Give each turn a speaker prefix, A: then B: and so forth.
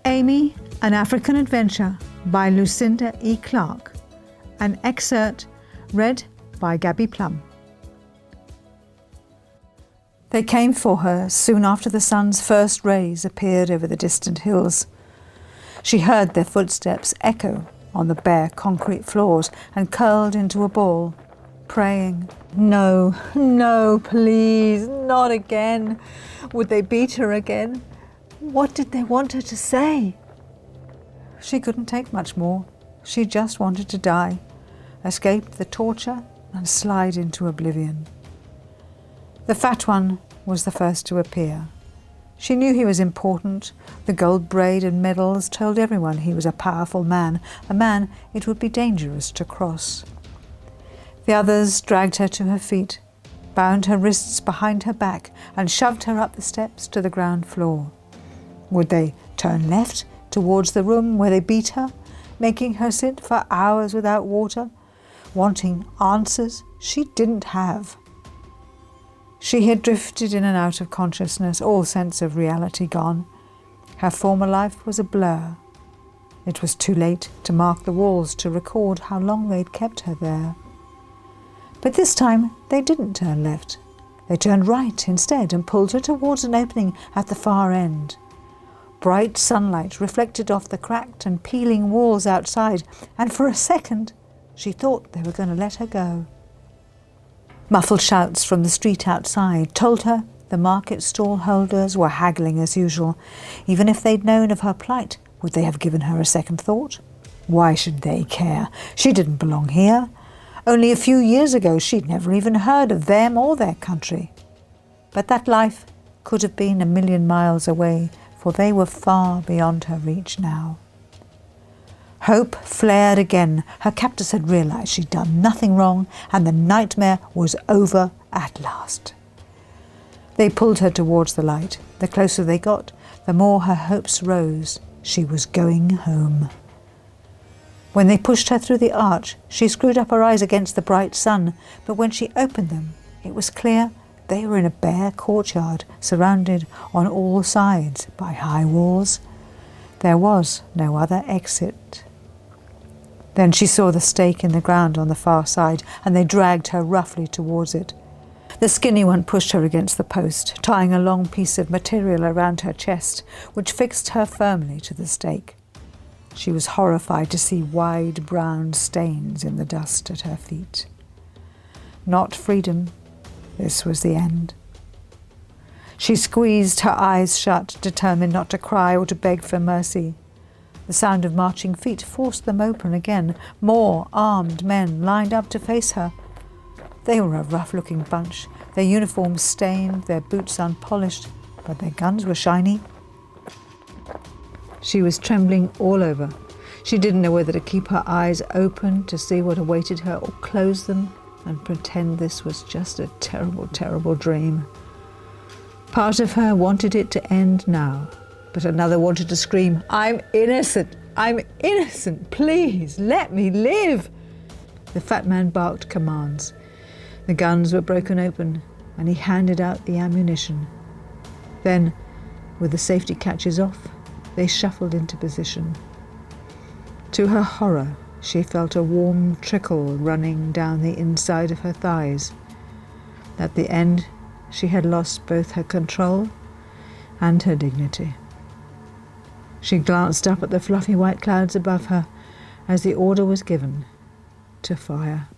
A: Amy, An African Adventure by Lucinda E. Clark. An excerpt read by Gabby Plum. They came for her soon after the sun's first rays appeared over the distant hills. She heard their footsteps echo on the bare concrete floors and curled into a ball, praying, "No, no, please, not again." Would they beat her again? What did they want her to say? She couldn't take much more. She just wanted to die, escape the torture and slide into oblivion. The fat one was the first to appear. She knew he was important. The gold braid and medals told everyone he was a powerful man, a man it would be dangerous to cross. The others dragged her to her feet, bound her wrists behind her back, and shoved her up the steps to the ground floor. Would they turn left towards the room where they beat her, making her sit for hours without water, wanting answers she didn't have? She had drifted in and out of consciousness, all sense of reality gone. Her former life was a blur. It was too late to mark the walls to record how long they'd kept her there. But this time they didn't turn left. They turned right instead and pulled her towards an opening at the far end. Bright sunlight reflected off the cracked and peeling walls outside, and for a second she thought they were going to let her go. Muffled shouts from the street outside told her the market stall holders were haggling as usual. Even if they'd known of her plight, would they have given her a second thought? Why should they care? She didn't belong here. Only a few years ago she'd never even heard of them or their country. But that life could have been a million miles away, for they were far beyond her reach now. Hope flared again. Her captors had realized she'd done nothing wrong, and the nightmare was over at last. They pulled her towards the light. The closer they got, the more her hopes rose. She was going home. When they pushed her through the arch, she screwed up her eyes against the bright sun, but when she opened them, it was clear they were in a bare courtyard, surrounded on all sides by high walls. There was no other exit. Then she saw the stake in the ground on the far side, and they dragged her roughly towards it. The skinny one pushed her against the post, tying a long piece of material around her chest, which fixed her firmly to the stake. She was horrified to see wide brown stains in the dust at her feet. Not freedom. This was the end. She squeezed her eyes shut, determined not to cry or to beg for mercy. The sound of marching feet forced them open again. More armed men lined up to face her. They were a rough-looking bunch, their uniforms stained, their boots unpolished, but their guns were shiny. She was trembling all over. She didn't know whether to keep her eyes open to see what awaited her or close them and pretend this was just a terrible, terrible dream. Part of her wanted it to end now, but another wanted to scream, "I'm innocent! I'm innocent! Please, let me live!" The fat man barked commands. The guns were broken open, and he handed out the ammunition. Then, with the safety catches off, they shuffled into position. To her horror, she felt a warm trickle running down the inside of her thighs. At the end, she had lost both her control and her dignity. She glanced up at the fluffy white clouds above her as the order was given to fire.